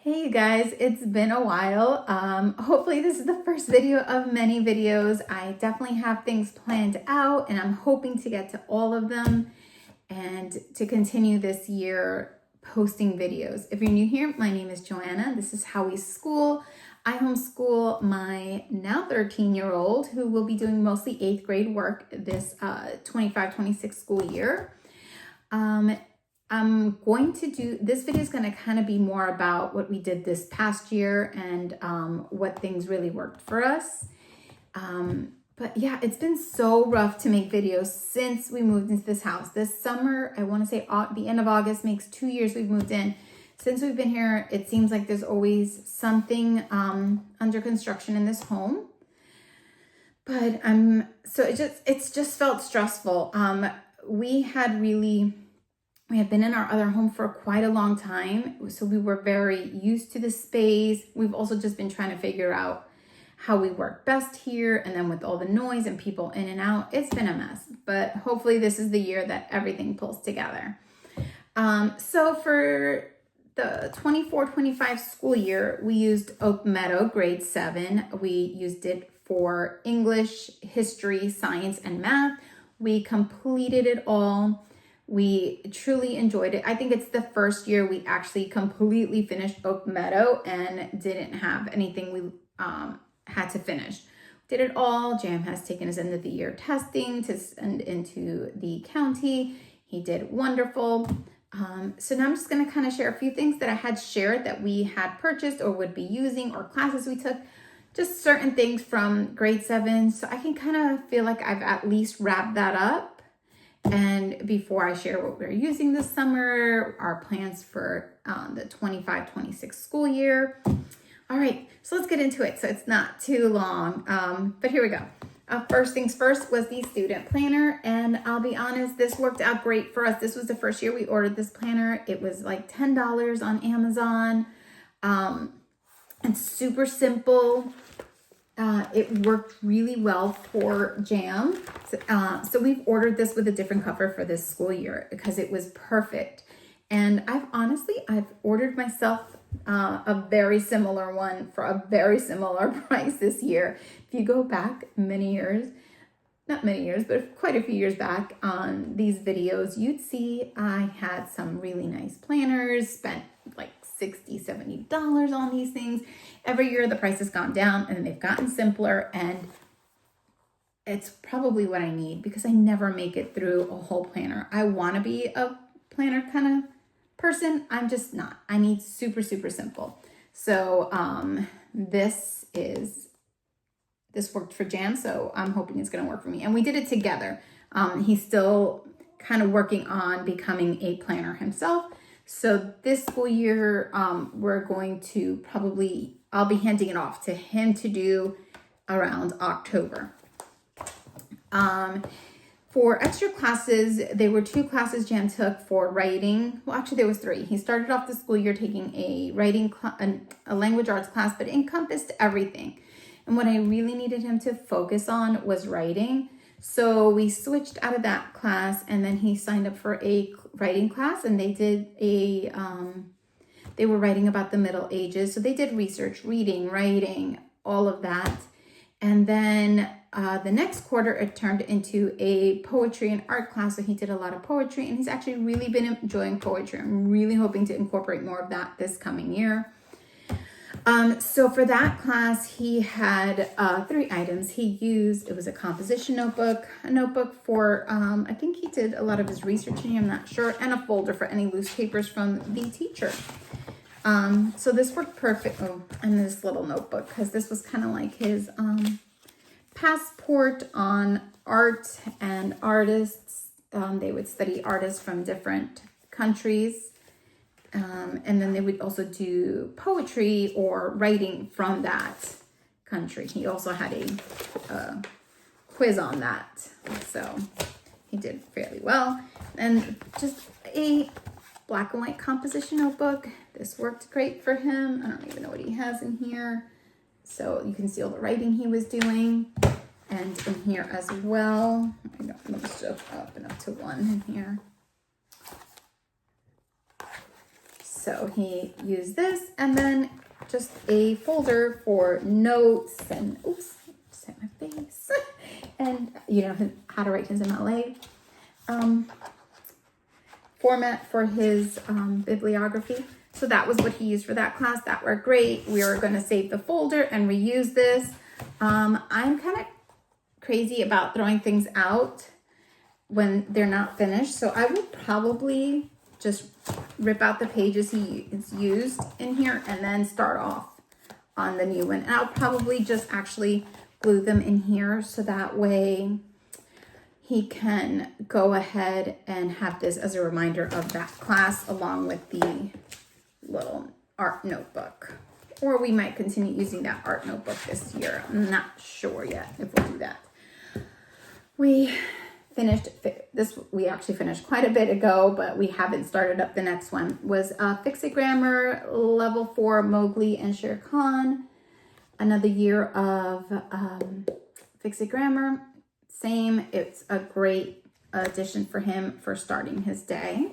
Hey you guys, it's been a while. Hopefully this is the first video of many videos. I definitely have things planned out and I'm hoping to get to all of them and to continue this year posting videos. If you're new here, my name is Joanna. This is how we school. I homeschool my now 13-year-old who will be doing mostly 8th grade work this 25-26 school year. I'm going to do, this video is going to kind of be more about what we did this past year and what things really worked for us. But yeah, it's been so rough to make videos since we moved into this house. This summer, I want to say the end of August makes 2 years we've moved in. Since we've been here, it seems like there's always something under construction in this home. But so it's just felt stressful. We had been in our other home for quite a long time, so we were very used to the space. We've also just been trying to figure out how we work best here, and then with all the noise and people in and out, it's been a mess. But hopefully this is the year that everything pulls together. So for the 24-25 school year, we used Oak Meadow grade 7. We used it for English, history, science, and math. We completed it all. We truly enjoyed it. I think it's the first year we actually completely finished Oak Meadow and didn't have anything we had to finish. Did it all. Jam has taken his end of the year testing to send into the county. He did wonderful. So now I'm just going to kind of share a few things that I had shared that we had purchased or would be using, or classes we took. Just certain things from grade 7. So I can kind of feel like I've at least wrapped that up. And before I share what we're using this summer, our plans for the 25-26 school year. All right, so let's get into it so it's not too long. But here we go. First things first was the student planner. And I'll be honest, this worked out great for us. This was the first year we ordered this planner. It was like $10 on Amazon. And super simple. It worked really well for Jam. So we've ordered this with a different cover for this school year because it was perfect. And I've ordered myself a very similar one for a very similar price this year. If you go back many years, not many years, but quite a few years back on these videos, you'd see I had some really nice planners, spent like $60, $70 on these things. Every year the price has gone down and they've gotten simpler, and it's probably what I need because I never make it through a whole planner. I want to be a planner kind of person. I'm just not. I need super, super simple. So this worked for Jam, so I'm hoping it's going to work for me. And we did it together. He's still kind of working on becoming a planner himself. So this school year, we're going to I'll be handing it off to him to do around October. For extra classes, there were 2 classes Jam took for writing. Well, actually there was 3. He started off the school year taking a language arts class, but it encompassed everything. And what I really needed him to focus on was writing. So we switched out of that class, and then he signed up for a writing class, and they did they were writing about the Middle Ages. So they did research, reading, writing, all of that. And then the next quarter, it turned into a poetry and art class. So he did a lot of poetry, and he's actually really been enjoying poetry. I'm really hoping to incorporate more of that this coming year. So for that class, he had 3 items he used. It was a composition notebook, a notebook for, I think he did a lot of his researching, I'm not sure, and a folder for any loose papers from the teacher. So this worked perfect. Oh, and this little notebook, because this was kind of like his passport on art and artists. They would study artists from different countries. And then they would also do poetry or writing from that country. He also had a quiz on that. So he did fairly well. And just a black and white composition notebook. This worked great for him. I don't even know what he has in here. So you can see all the writing he was doing. And in here as well. Let me just open up to one in here. So he used this, and then just a folder for notes and, oops, just hit my face. And you know, how to write his MLA. Format for his bibliography. So that was what he used for that class. That worked great. We are going to save the folder and reuse this. I'm kind of crazy about throwing things out when they're not finished. So I will probably just rip out the pages he is used in here and then start off on the new one. And I'll probably just actually glue them in here so that way he can go ahead and have this as a reminder of that class along with the little art notebook. Or we might continue using that art notebook this year. I'm not sure yet if we'll do that. We finished this, we actually finished quite a bit ago, but we haven't started up the next one. Was Fix It Grammar, Level 4, Mowgli and Shere Khan. Another year of Fix It Grammar. Same, it's a great addition for him for starting his day.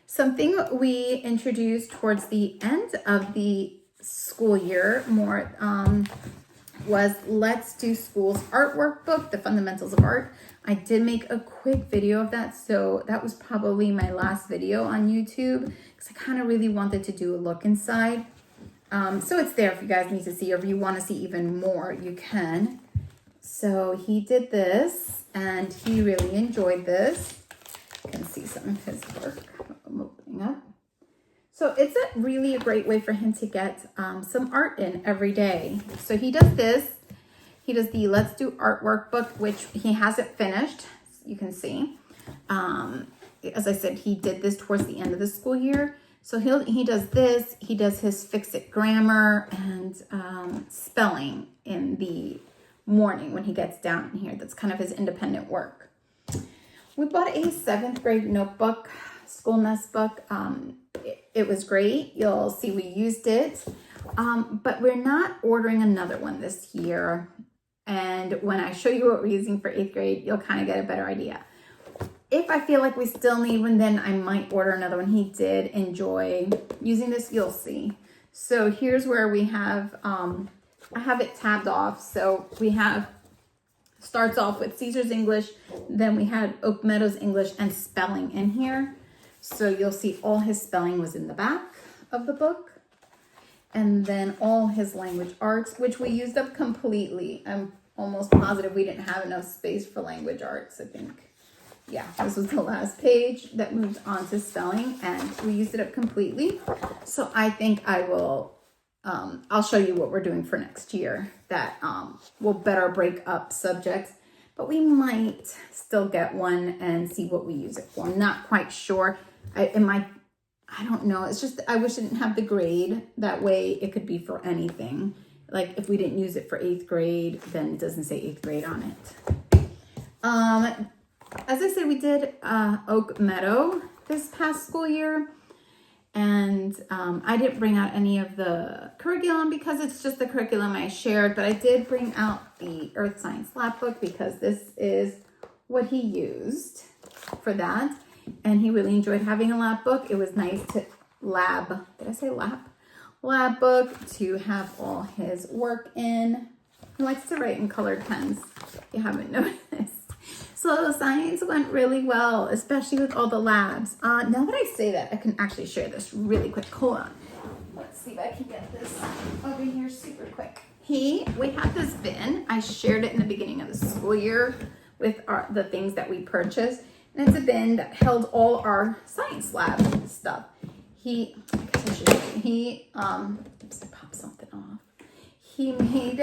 Something we introduced towards the end of the school year more was Let's Do School's art workbook, The Fundamentals of Art. I did make a quick video of that, so that was probably my last video on YouTube because I kind of really wanted to do a look inside. So it's there if you guys need to see, or if you want to see even more, you can. So he did this, and he really enjoyed this. You can see some of his work. I'm opening up. So it's really a great way for him to get some art in every day. So he does this. He does the Let's Do Art workbook, which he hasn't finished. You can see. As I said, he did this towards the end of the school year. So he does this. He does his Fix It Grammar and spelling in the morning when he gets down in here. That's kind of his independent work. We bought a 7th grade notebook, school nest book. It was great. You'll see we used it, but we're not ordering another one this year. And when I show you what we're using for 8th grade, you'll kind of get a better idea. If I feel like we still need one, then I might order another one. He did enjoy using this. You'll see. So here's where we have, I have it tabbed off. So we have, starts off with Caesar's English. Then we had Oak Meadows English and spelling in here. So you'll see all his spelling was in the back of the book. And then all his language arts, which we used up completely. I'm almost positive we didn't have enough space for language arts, I think. Yeah, this was the last page that moved on to spelling, and we used it up completely. So I think I will, I'll show you what we're doing for next year that will better break up subjects. But we might still get one and see what we use it for. I'm not quite sure. I don't know. It's just, I wish it didn't have the grade. That way it could be for anything. Like if we didn't use it for 8th grade, then it doesn't say 8th grade on it. As I said, we did Oak Meadow this past school year. And I didn't bring out any of the curriculum because it's just the curriculum I shared. But I did bring out the Earth Science Lab book because this is what he used for that. And he really enjoyed having a lab book. It was nice to lab book to have all his work in. He likes to write in colored pens, if you haven't noticed. So science went really well, especially with all the labs. Now that I say that, I can actually share this really quick. Hold on. Let's see if I can get this over here super quick. We had this bin. I shared it in the beginning of the school year with the things that we purchased. And it's a bin that held all our science lab stuff. Oops, I popped something off. He made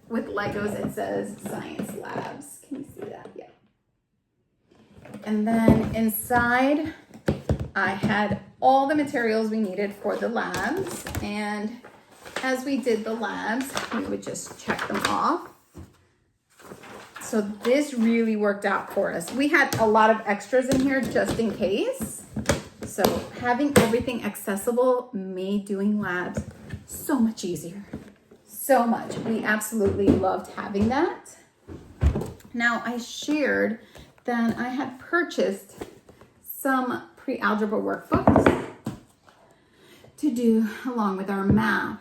with Legos, it says science labs. Can you see that? Yeah. And then inside, I had all the materials we needed for the labs. And as we did the labs, we would just check them off. So this really worked out for us. We had a lot of extras in here just in case. So having everything accessible made doing labs so much easier. So much. We absolutely loved having that. Now I shared that I had purchased some pre-algebra workbooks. to do along with our math.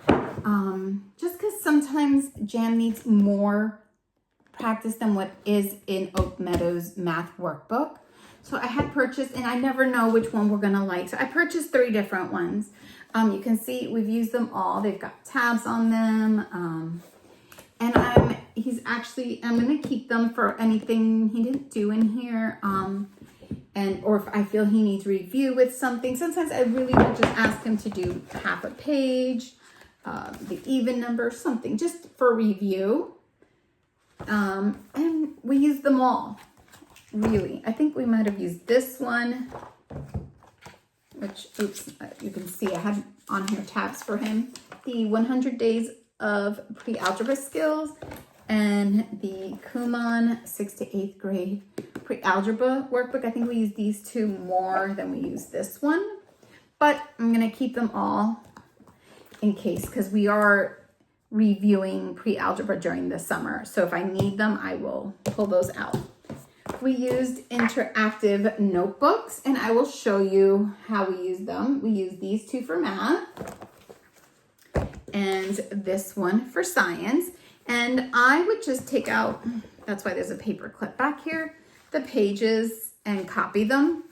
Just because sometimes Jam needs more practice than what is in Oak Meadow's math workbook. So I had purchased, and I never know which one we're gonna like. So I purchased 3 different ones. You can see we've used them all. They've got tabs on them. And I'm gonna keep them for anything he didn't do in here. Or if I feel he needs review with something. Sometimes I really would just ask him to do half a page, the even number, something just for review. And we use them all, really. I think we might have used this one, which, oops, you can see I had on here tabs for him. The 100 Days of Pre-Algebra Skills and the Kumon 6th to 8th grade pre-algebra workbook. I think we use these 2 more than we use this one, but I'm going to keep them all in case, because we are reviewing pre-algebra during the summer. So if I need them, I will pull those out. We used interactive notebooks, and I will show you how we use them. We use these 2 for math and this one for science. And I would just take out, that's why there's a paper clip back here, the pages and copy them.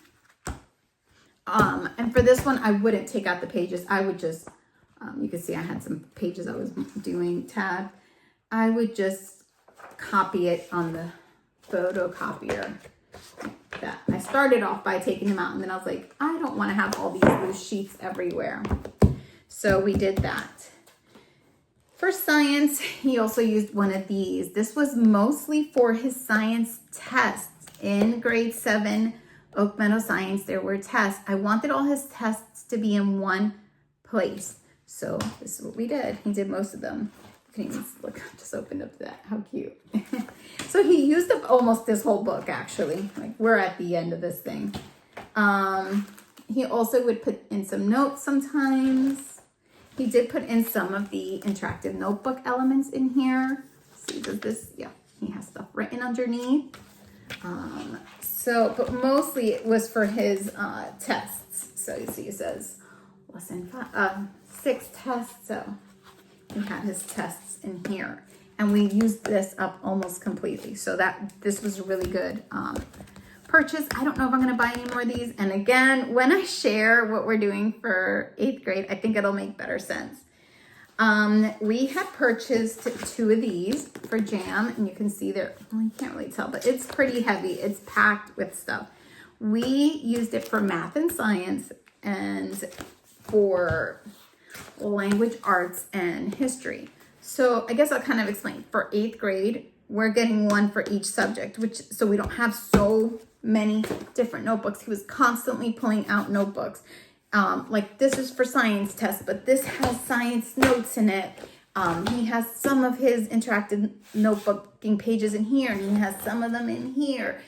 And for this one, I wouldn't take out the pages. I would just, you can see I had some pages I was doing tab. I would just copy it on the photocopier. That I started off by taking them out, and then I was like, I don't want to have all these loose sheets everywhere. So we did that. For science, he also used one of these. This was mostly for his science tests. In grade 7, Oak Meadow Science, there were tests. I wanted all his tests to be in one place. So this is what we did. He did most of them. You can even look, I just opened up that. How cute. So he used up almost this whole book, actually. Like, we're at the end of this thing. He also would put in some notes sometimes. He did put in some of the interactive notebook elements in here. See, does this? Yeah, he has stuff written underneath. But mostly it was for his tests. So you see, it says lesson 6 tests. So he had his tests in here, and we used this up almost completely. So this was a really good purchase. I don't know if I'm going to buy any more of these. And again, when I share what we're doing for 8th grade, I think it'll make better sense. We had purchased 2 of these for Jam, and you can see there, well, you can't really tell, but it's pretty heavy. It's packed with stuff. We used it for math and science and for language arts and history. So I guess I'll kind of explain. For 8th grade, we're getting one for each subject, so we don't have so many different notebooks. He was constantly pulling out notebooks. Like this is for science tests, but this has science notes in it. He has some of his interactive notebooking pages in here, and he has some of them in here.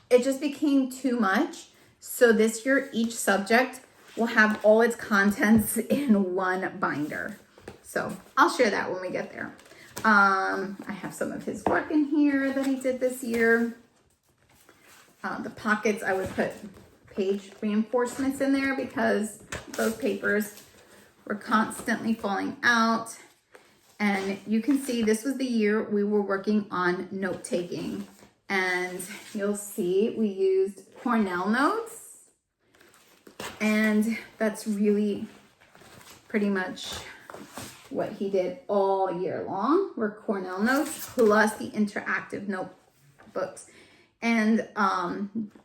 It just became too much. So this year, each subject will have all its contents in one binder. So I'll share that when we get there. I have some of his work in here that he did this year. The pockets, I would put page reinforcements in there because those papers were constantly falling out. And you can see this was the year we were working on note taking. And you'll see we used Cornell notes. And that's really pretty much what he did all year long, were Cornell notes plus the interactive notebooks. And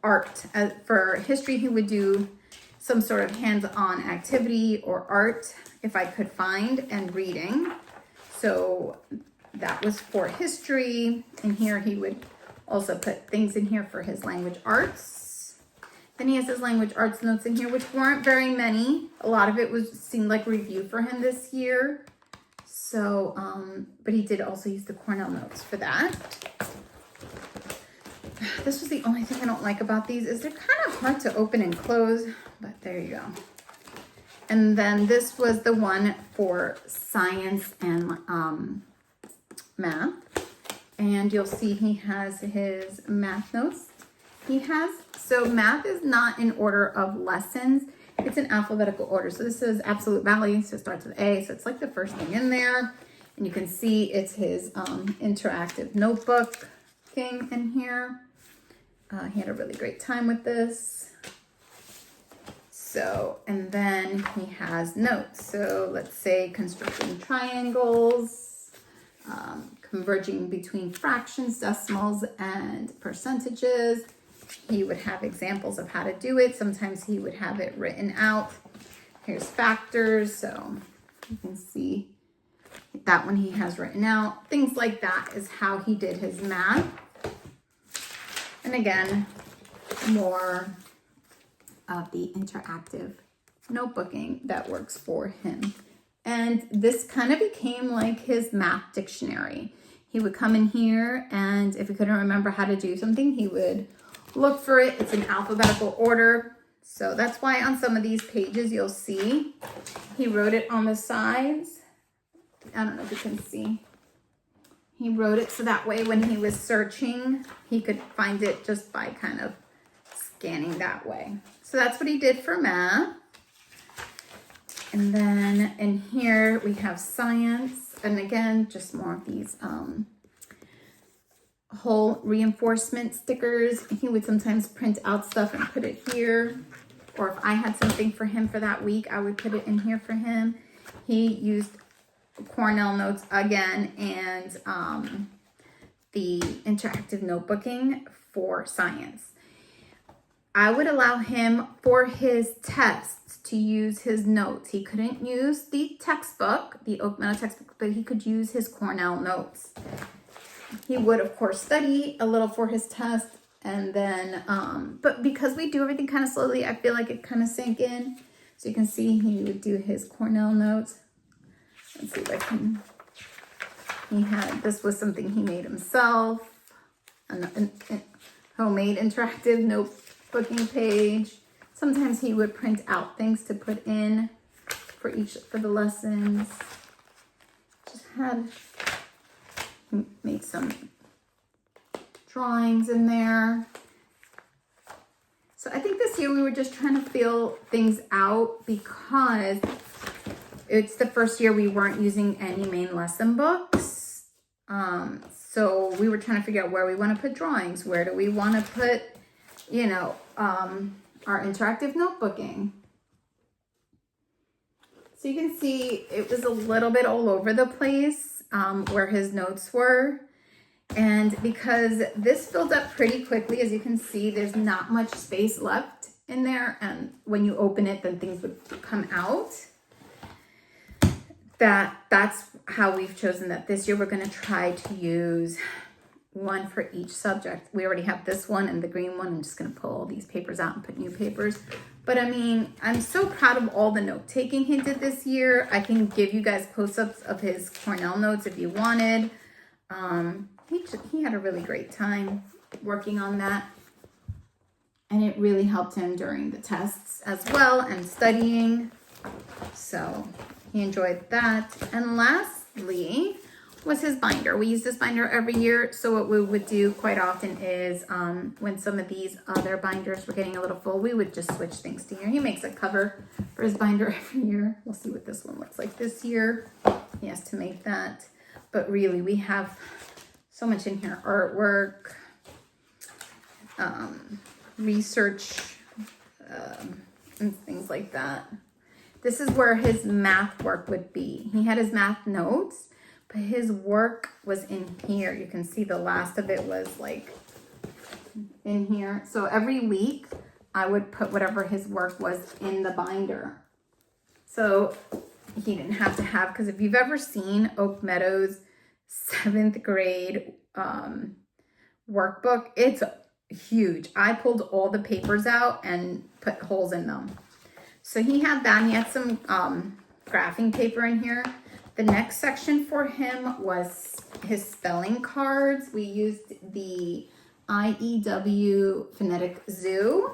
art. For history, he would do some sort of hands-on activity or art if I could find, and reading. So that was for history. And here he would also put things in here for his language arts. Then he has his language arts notes in here, which weren't very many. A lot of it seemed like review for him this year. So, but he did also use the Cornell notes for that. This was the only thing I don't like about these, is they're kind of hard to open and close, but there you go. And then this was the one for science and math. And you'll see he has his math notes. So math is not in order of lessons. It's in alphabetical order. So this is absolute value, so it starts with A. So it's like the first thing in there. And you can see it's his interactive notebook thing in here. He had a really great time with this. So, and then he has notes. So let's say constructing triangles, converging between fractions, decimals, and percentages. He would have examples of how to do it. Sometimes he would have it written out. Here's factors. So you can see that one he has written out. Things like that is how he did his math. And again, more of the interactive notebooking that works for him. And this kind of became like his math dictionary. He would come in here, and if he couldn't remember how to do something, he would look for it. It's in alphabetical order. So that's why on some of these pages you'll see he wrote it on the sides. I don't know if you can see. He wrote it so that way when he was searching, he could find it just by kind of scanning that way. So that's what he did for math. And then in here we have science. And again, just more of these whole reinforcement stickers. He would sometimes print out stuff and put it here. Or if I had something for him for that week, I would put it in here for him. He used Cornell notes again, and the interactive notebooking for science. I would allow him for his tests to use his notes. He couldn't use the textbook, the Oak Meadow textbook, but he could use his Cornell notes. He would, of course, study a little for his test, and then, but because we do everything kind of slowly, I feel like it kind of sank in. So you can see he would do his Cornell notes. Let's see if I can, this was something he made himself, an homemade interactive notebooking page. Sometimes he would print out things to put in for the lessons. Just made some drawings in there. So I think this year we were just trying to feel things out because it's the first year we weren't using any main lesson books. So we were trying to figure out where we want to put drawings. Where do we want to put, our interactive notebooking. So you can see it was a little bit all over the place where his notes were. And because this filled up pretty quickly, as you can see, there's not much space left in there. And when you open it, then things would come out. That's how we've chosen that this year we're going to try to use one for each subject. We already have this one and the green one. I'm just going to pull all these papers out and put new papers. But I mean, I'm so proud of all the note taking he did this year. I can give you guys close-ups of his Cornell notes if you wanted. He had a really great time working on that. And it really helped him during the tests as well and studying. So he enjoyed that. And lastly was his binder. We use this binder every year. So what we would do quite often is when some of these other binders were getting a little full, we would just switch things to here. He makes a cover for his binder every year. We'll see what this one looks like this year. He has to make that. But really, we have so much in here. Artwork, research, and things like that. This is where his math work would be. He had his math notes, but his work was in here. You can see the last of it was like in here. So every week I would put whatever his work was in the binder. So he didn't have to have, because if you've ever seen Oak Meadow's 7th grade workbook, it's huge. I pulled all the papers out and put holes in them. So he had that. He had some graphing paper in here. The next section for him was his spelling cards. We used the IEW Phonetic Zoo,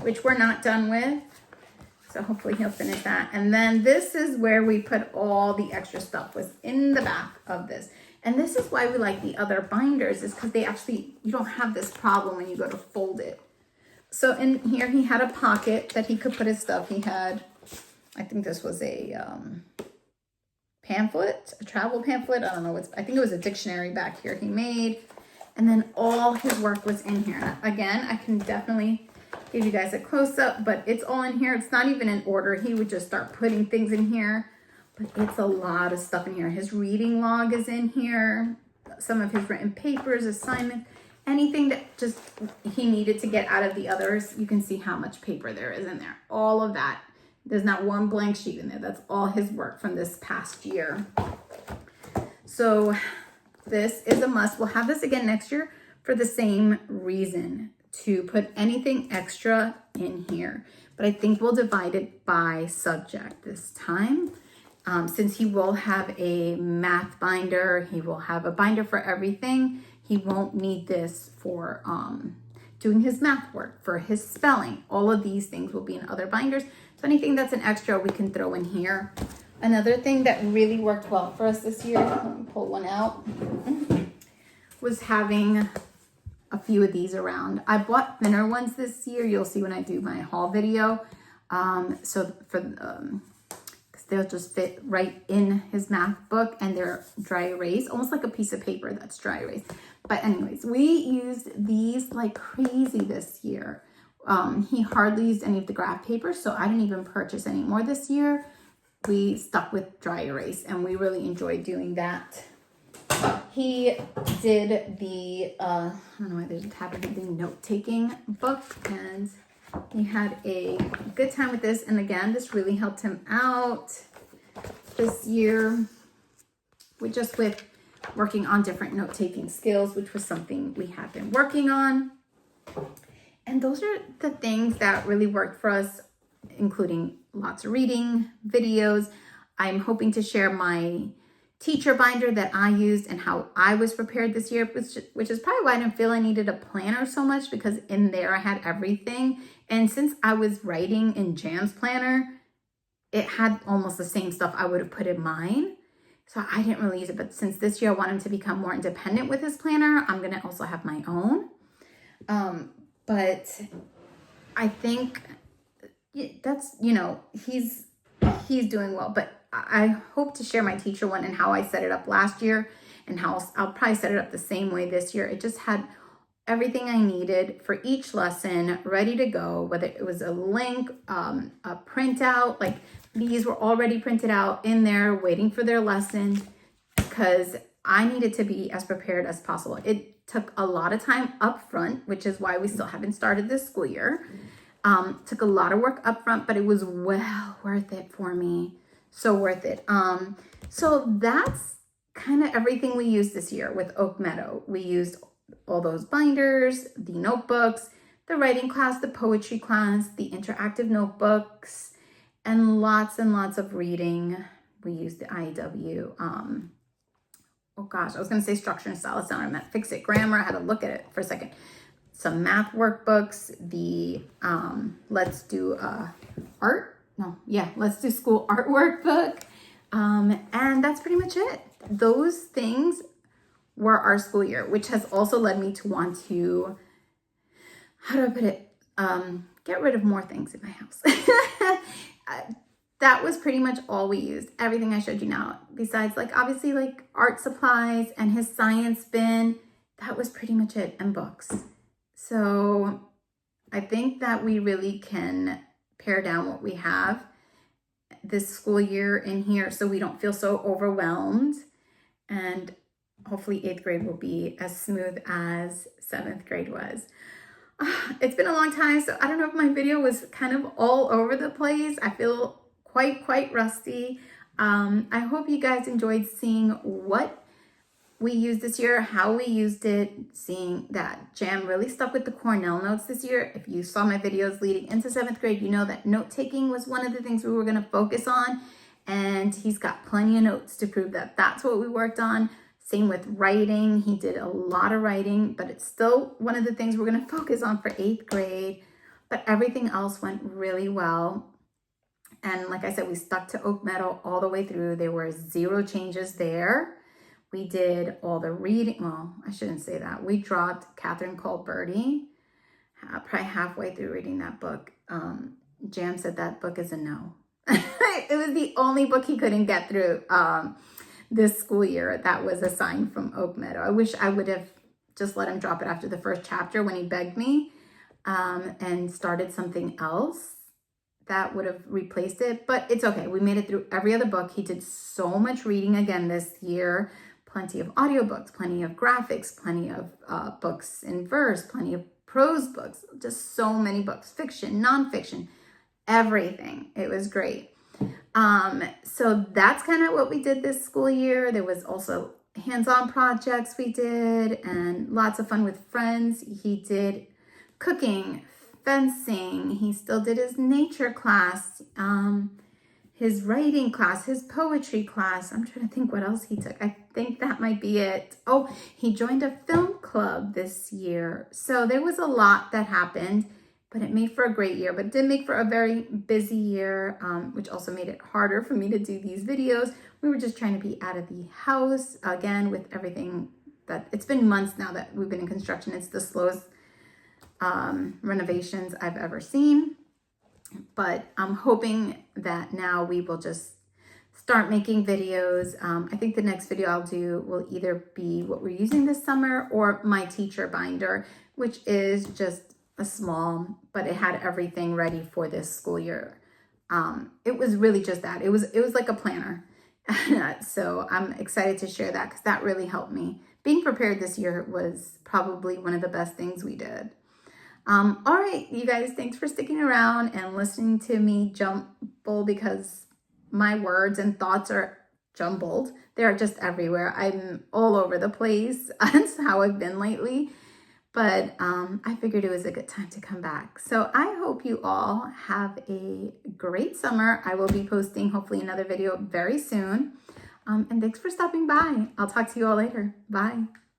which we're not done with. So hopefully he'll finish that. And then this is where we put all the extra stuff, was in the back of this. And this is why we like the other binders, is because they actually, you don't have this problem when you go to fold it. So in here, he had a pocket that he could put his stuff. He had, I think this was a pamphlet, a travel pamphlet. I don't know I think it was a dictionary back here he made. And then all his work was in here. Again, I can definitely give you guys a close-up, but it's all in here. It's not even in order. He would just start putting things in here, but it's a lot of stuff in here. His reading log is in here. Some of his written papers, assignments, anything that just he needed to get out of the others. You can see how much paper there is in there. All of that. There's not one blank sheet in there. That's all his work from this past year. So this is a must. We'll have this again next year for the same reason, to put anything extra in here. But I think we'll divide it by subject this time. Since he will have a math binder, he will have a binder for everything. He won't need this for doing his math work, for his spelling. All of these things will be in other binders. So anything that's an extra we can throw in here. Another thing that really worked well for us this year, let me pull one out, was having a few of these around. I bought thinner ones this year. You'll see when I do my haul video. So for because they'll just fit right in his math book, and they're dry erase, almost like a piece of paper that's dry erase. But anyways, we used these like crazy this year. He hardly used any of the graph paper, so I didn't even purchase any more this year. We stuck with dry erase, and we really enjoyed doing that. He did the, I don't know why there's a tab of the note-taking book, and he had a good time with this. And again, this really helped him out this year with working on different note-taking skills, which was something we have been working on. And those are the things that really worked for us, including lots of reading, videos. I'm hoping to share my teacher binder that I used and how I was prepared this year, which is probably why I didn't feel I needed a planner so much, because in there I had everything. And since I was writing in Jan's planner, it had almost the same stuff I would have put in mine. So I didn't really use it. But since this year I want him to become more independent with his planner, I'm going to also have my own. But I think that's, he's doing well. But I hope to share my teacher one and how I set it up last year, and how I'll probably set it up the same way this year. It just had everything I needed for each lesson ready to go, whether it was a link, a printout, like these were already printed out in there waiting for their lesson, because I needed to be as prepared as possible. It took a lot of time up front, which is why we still haven't started this school year. Took a lot of work up front, but it was well worth it for me. So worth it. So that's kind of everything we used this year with Oak Meadow. We used all those binders, the notebooks, the writing class, the poetry class, the interactive notebooks, and lots of reading. We used the IW. Oh gosh, I was going to say structure and style. It's not what I meant. Fix It Grammar. I had to look at it for a second. Some math workbooks. The Let's Do Let's Do School Art workbook. And that's pretty much it. Those things were our school year, which has also led me to want to, how do I put it? Get rid of more things in my house. That was pretty much all we used. Everything I showed you now, besides like obviously like art supplies and his science bin, that was pretty much it, and books. So I think that we really can pare down what we have this school year in here so we don't feel so overwhelmed, and hopefully 8th grade will be as smooth as 7th grade was. It's been a long time, so I don't know if my video was kind of all over the place. I feel quite rusty. I hope you guys enjoyed seeing what we used this year, how we used it, seeing that Jam really stuck with the Cornell notes this year. If you saw my videos leading into 7th grade, you know that note-taking was one of the things we were going to focus on, and he's got plenty of notes to prove that that's what we worked on. Same with writing. He did a lot of writing, but it's still one of the things we're going to focus on for 8th grade. But everything else went really well. And like I said, we stuck to Oak Meadow all the way through. There were 0 changes there. We did all the reading. Well, I shouldn't say that. We dropped Catherine Called Birdie. probably halfway through reading that book, Jam said that book is a no. It was the only book he couldn't get through this school year. That was a sign from Oak Meadow. I wish I would have just let him drop it after the first chapter when he begged me, and started something else that would have replaced it. But it's okay. We made it through every other book. He did so much reading again this year. Plenty of audiobooks, plenty of graphics, plenty of books in verse, plenty of prose books, just so many books, fiction, nonfiction, everything. It was great. So that's kind of what we did this school year. There was also hands-on projects we did and lots of fun with friends. He did cooking, fencing. He still did his nature class, his writing class, his poetry class. I'm trying to think what else he took. I think that might be it. Oh, he joined a film club this year. So there was a lot that happened, but it made for a great year. But it did make for a very busy year, which also made it harder for me to do these videos. We were just trying to be out of the house again with everything that it's been months now that we've been in construction. It's the slowest renovations I've ever seen. But I'm hoping that now we will just start making videos. I think the next video I'll do will either be what we're using this summer or my teacher binder, which is just a small, but it had everything ready for this school year. It was really just that. It was like a planner. So I'm excited to share that because that really helped me. Being prepared this year was probably one of the best things we did. All right, you guys, thanks for sticking around and listening to me jumble because my words and thoughts are jumbled. They're just everywhere. I'm all over the place. That's how I've been lately. But I figured it was a good time to come back. So I hope you all have a great summer. I will be posting hopefully another video very soon. And thanks for stopping by. I'll talk to you all later. Bye.